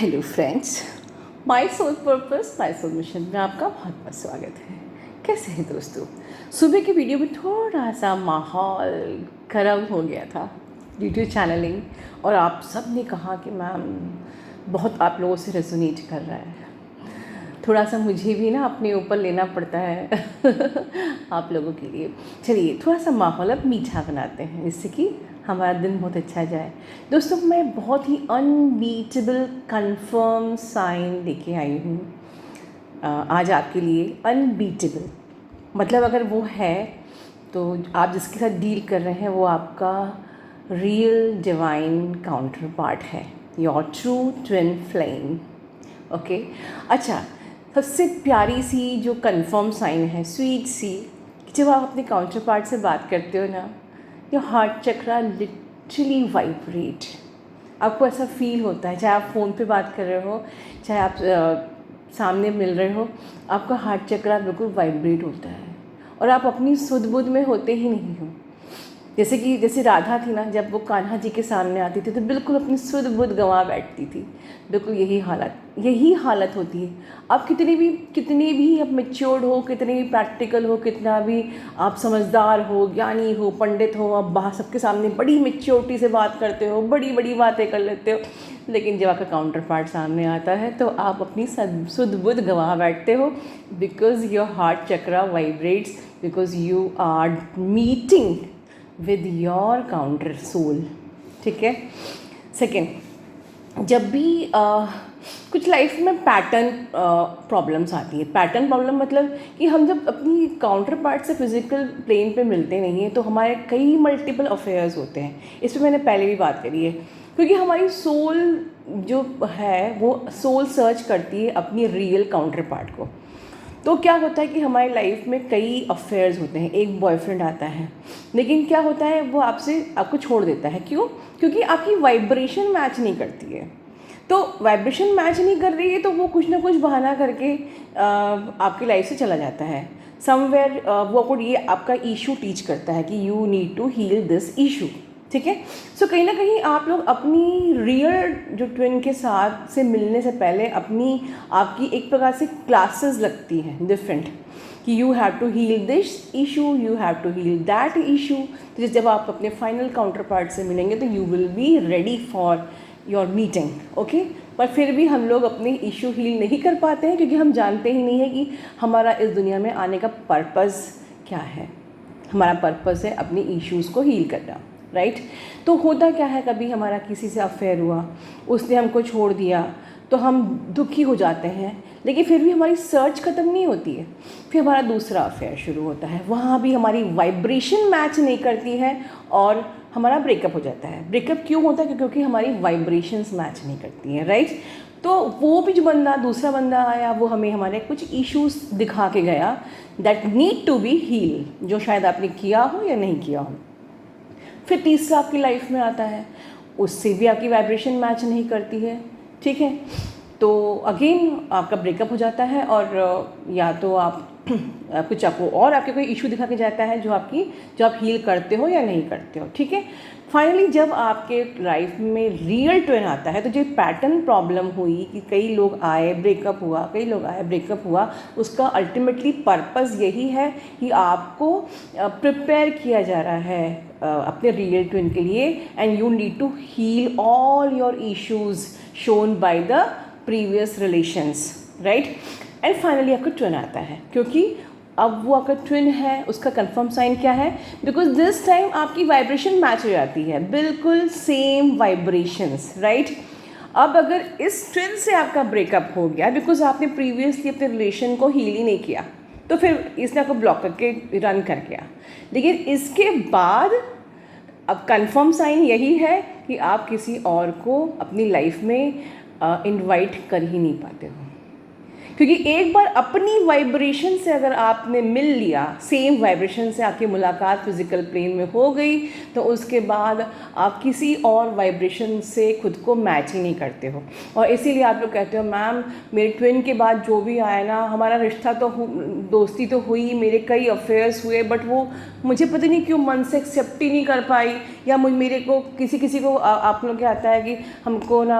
Hello friends, my soul purpose my soul mission में आपका बहुत बहुत स्वागत है। कैसे हैं दोस्तों? सुबह की वीडियो में थोड़ा सा माहौल गर्म हो गया था ड्यू टू चैनलिंग, और आप सब ने कहा कि मैम बहुत आप लोगों से रेजोनेट कर रहा है। थोड़ा सा मुझे भी ना अपने ऊपर लेना पड़ता है आप लोगों के लिए। चलिए थोड़ा सा माहौल अब मीठा बनाते हैं जिससे कि हमारा दिन बहुत अच्छा जाए। दोस्तों मैं बहुत ही अनबीटेबल कंफर्म साइन लेके आई हूँ आज आपके लिए। अनबीटेबल मतलब अगर वो है तो आप जिसके साथ डील कर रहे हैं वो आपका रियल डिवाइन काउंटर पार्ट है, your true twin flame. Okay, अच्छा, सबसे प्यारी सी जो कंफर्म साइन है, स्वीट सी, जब आप अपने काउंटर पार्ट से बात करते हो ना, your heart chakra literally vibrate. आपको ऐसा फील होता है, चाहे आप फ़ोन पे बात कर रहे हो, चाहे आप सामने मिल रहे हो, आपका हार्ट चक्रा बिल्कुल वाइब्रेट होता है और आप अपनी सुध बुध में होते ही नहीं हो। जैसे राधा थी ना, जब वो कान्हा जी के सामने आती थी तो बिल्कुल अपनी सुध बुध गंवा बैठती थी। बिल्कुल यही हालत होती है। आप कितनी भी आप मैच्योर्ड हो, कितने भी प्रैक्टिकल हो, कितना भी आप समझदार हो, ज्ञानी हो, पंडित हो, आप बाहर सबके सामने बड़ी मैच्योरिटी से बात करते हो, बड़ी बड़ी बातें कर लेते हो, लेकिन जब आपका काउंटर पार्ट सामने आता है तो आप अपनी सुध बुध गंवा बैठते हो, because your heart chakra vibrates, because you are meeting with your counter soul. ठीक है। सेकेंड, जब भी कुछ लाइफ में पैटर्न प्रॉब्लम्स आती है। पैटर्न प्रॉब्लम मतलब कि हम जब अपनी काउंटर पार्ट से फिजिकल प्लेन पे मिलते नहीं हैं तो हमारे कई मल्टीपल अफेयर्स होते हैं। इस पर मैंने पहले भी बात करी है, क्योंकि हमारी सोल जो है वो सोल सर्च करती है अपनी रियल काउंटर पार्ट को। तो क्या होता है कि हमारी लाइफ में कई अफेयर्स होते हैं। एक बॉयफ्रेंड आता है, लेकिन क्या होता है वो आपको छोड़ देता है। क्यों? क्योंकि आपकी वाइब्रेशन मैच नहीं करती है। तो वाइब्रेशन मैच नहीं कर रही है तो वो कुछ ना कुछ बहाना करके आपकी लाइफ से चला जाता है। समवेयर वो आपको ये आपका इशू टीच करता है कि you need to heal this issue. ठीक है। सो कहीं ना कहीं आप लोग अपनी रियल जो ट्विन के साथ से मिलने से पहले आपकी एक प्रकार से क्लासेस लगती हैं डिफरेंट, कि you have to heal this issue, you have to heal that issue. तो जब आप अपने फाइनल काउंटर पार्ट से मिलेंगे तो you will be ready for your meeting. Okay, पर फिर भी हम लोग अपने इशू हील नहीं कर पाते हैं क्योंकि हम जानते ही नहीं है कि हमारा इस दुनिया में आने का पर्पज़ क्या है। हमारा पर्पज़ है अपनी इश्यूज़ को हील करना, राइट। तो होता क्या है, कभी हमारा किसी से अफेयर हुआ, उसने हमको छोड़ दिया तो हम दुखी हो जाते हैं, लेकिन फिर भी हमारी सर्च ख़त्म नहीं होती है। फिर हमारा दूसरा अफेयर शुरू होता है, वहाँ भी हमारी वाइब्रेशन मैच नहीं करती है और हमारा ब्रेकअप हो जाता है। ब्रेकअप क्यों होता है? क्योंकि हमारी वाइब्रेशंस मैच नहीं करती हैं, राइट। तो वो भी जो दूसरा बंदा आया वो हमें हमारे कुछ इश्यूज दिखा के गया that need to be heal, जो शायद आपने किया हो या नहीं किया हो। फिर तीसरा आपकी लाइफ में आता है, उससे भी आपकी वाइब्रेशन मैच नहीं करती है। ठीक है, तो अगेन आपका ब्रेकअप हो जाता है और या तो आप कुछ आपको और आपके कोई इशू दिखा के जाता है जो आप हील करते हो या नहीं करते हो। ठीक है। फाइनली जब आपके लाइफ में रियल ट्विन आता है तो जो पैटर्न प्रॉब्लम हुई कि कई लोग आए ब्रेकअप हुआ, कई लोग आए ब्रेकअप हुआ, उसका अल्टीमेटली पर्पस यही है कि आपको प्रिपेयर किया जा रहा है अपने रियल ट्विन के लिए, and you need to heal all your issues shown by the previous relations, right. And finally आपका ट्विन आता है, क्योंकि अब वो आपका ट्विन है, उसका कंफर्म साइन क्या है? बिकॉज दिस टाइम आपकी वाइब्रेशन मैच हो जाती है, बिल्कुल सेम वाइब्रेशंस, राइट। अब अगर इस ट्विन से आपका ब्रेकअप हो गया बिकॉज आपने प्रीवियसली अपने रिलेशन को हील ही नहीं किया, तो फिर इसने आपको ब्लॉक करके रन कर गया। लेकिन इसके बाद अब कंफर्म साइन यही है कि आप किसी और को अपनी लाइफ में इनवाइट कर ही नहीं पाते हो, क्योंकि एक बार अपनी वाइब्रेशन से अगर आपने मिल लिया, सेम वाइब्रेशन से आपकी मुलाकात फिजिकल प्लेन में हो गई, तो उसके बाद आप किसी और वाइब्रेशन से खुद को मैच ही नहीं करते हो। और इसीलिए आप लोग कहते हो मैम मेरे ट्विन के बाद जो भी आया ना, हमारा रिश्ता तो दोस्ती तो हुई, मेरे कई अफेयर्स हुए, बट वो मुझे पता नहीं क्यों मन से एक्सेप्ट ही नहीं कर पाई, या मेरे को किसी को आप लोग क्या आता है कि हमको ना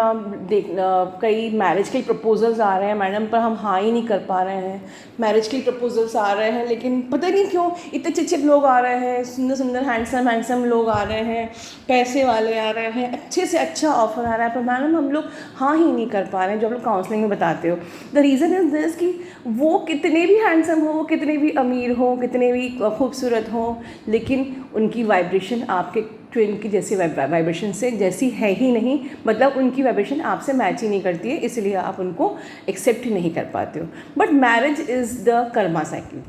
कई मैरिज के प्रपोजल्स आ रहे हैं मैडम, पर हम हाँ ही नहीं कर पा रहे हैं। मैरिज के प्रपोजल्स आ रहे हैं लेकिन पता नहीं क्यों इतने अच्छे लोग आ रहे हैं, सुंदर सुंदर हैंडसम लोग आ रहे हैं, पैसे वाले आ रहे हैं, अच्छे से अच्छा ऑफर आ रहा है, पर मैडम हम लोग हाँ ही नहीं कर पा रहे हैं। जो आप लोग काउंसलिंग में बताते हो, द रीज़न इज़ दिस कि वो कितने भी हैंडसम हो, वो कितने भी अमीर हो, कितने भी खूबसूरत हो, लेकिन उनकी वाइब्रेशन आपके ट्विन की जैसी वाइब्रेशन से जैसी है ही नहीं, मतलब उनकी वाइब्रेशन आपसे मैच ही नहीं करती है, इसलिए आप उनको एक्सेप्ट ही नहीं कर पाते हो। But marriage is the Karma cycle.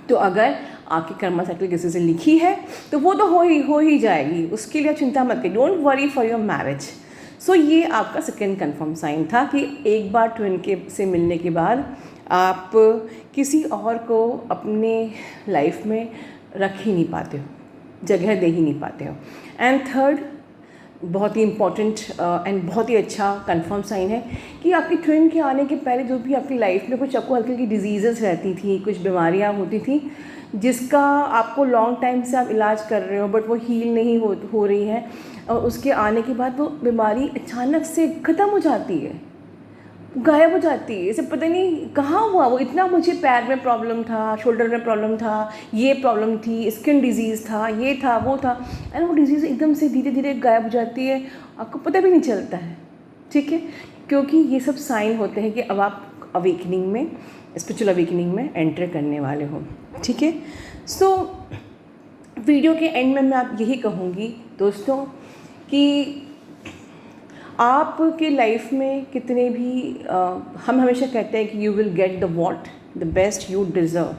तो अगर आपकी कर्मा साइकिल किसी से लिखी है तो वो तो हो ही जाएगी, उसके लिए चिंता मत करिए, don't worry for your marriage. So ये आपका सेकेंड कंफर्म साइन था कि एक बार ट्विन के से मिलने के बाद आप किसी और को अपने लाइफ में रख ही नहीं पाते हो, जगह दे ही नहीं पाते हो। एंड थर्ड, बहुत ही इम्पॉर्टेंट एंड बहुत ही अच्छा कंफर्म साइन है कि आपकी ट्विन के आने के पहले जो भी आपकी लाइफ में कुछ आपको हल्की हल्की डिजीज़ेस रहती थी, कुछ बीमारियाँ होती थी, जिसका आपको लॉन्ग टाइम से आप इलाज कर रहे हो बट वो हील नहीं हो रही है, और उसके आने के बाद वो बीमारी अचानक से ख़त्म हो जाती है, गायब हो जाती है। इसे पता नहीं कहाँ हुआ वो, इतना मुझे पैर में प्रॉब्लम था, शोल्डर में प्रॉब्लम था, ये प्रॉब्लम थी, स्किन डिजीज़ था, ये था, वो था, एंड वो डिजीज़ एकदम से धीरे धीरे गायब हो जाती है, आपको पता भी नहीं चलता है। ठीक है, क्योंकि ये सब साइन होते हैं कि अब आप अवेकनिंग में, स्पिरिचुअल अवेकनिंग में एंटर करने वाले हो। ठीक है, सो वीडियो के एंड में मैं आप यही कहूँगी दोस्तों कि आपके लाइफ में कितने भी हम हमेशा कहते हैं कि you will get the what the best you deserve.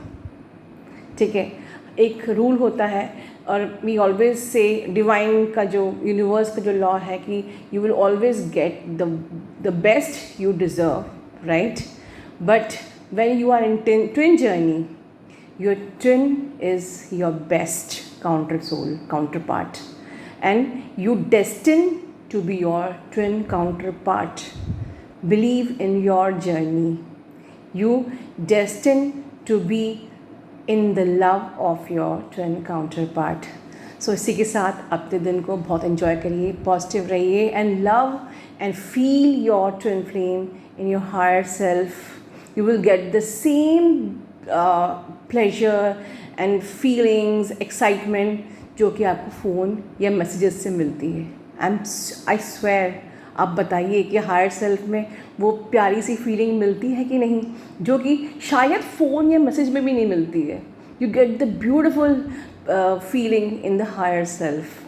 ठीक है, एक रूल होता है, और वी ऑलवेज से डिवाइन का जो यूनिवर्स का जो लॉ है कि you will always get the best you deserve, right? But when you are in twin journey, your twin is your best counterpart, and you destined to be your twin counterpart. Believe in your journey. You destined to be in the love of your twin counterpart. So इसी के साथ अपने दिन को बहुत enjoy करिए, positive रहिए, and love and feel your twin flame in your higher self. You will get the same pleasure and feelings, excitement जो कि आपको फ़ोन या मैसेजेस से मिलती है। आई स्वेयर, आप बताइए कि हायर सेल्फ में वो प्यारी सी फीलिंग मिलती है कि नहीं, जो कि शायद फ़ोन या मैसेज में भी नहीं मिलती है। You get the beautiful feeling in the higher self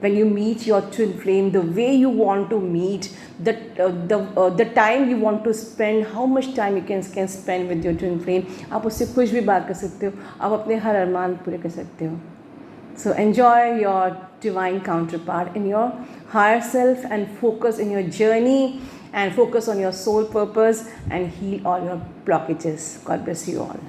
when you meet your twin flame, the way you want to meet, the time you want to spend, how much time you can spend with your twin flame, आप उससे कुछ भी बात कर सकते हो, आप अपने हर अरमान पूरे कर सकते हो। So enjoy your divine counterpart in your higher self, and focus in your journey, and focus on your soul purpose, and heal all your blockages. God bless you all.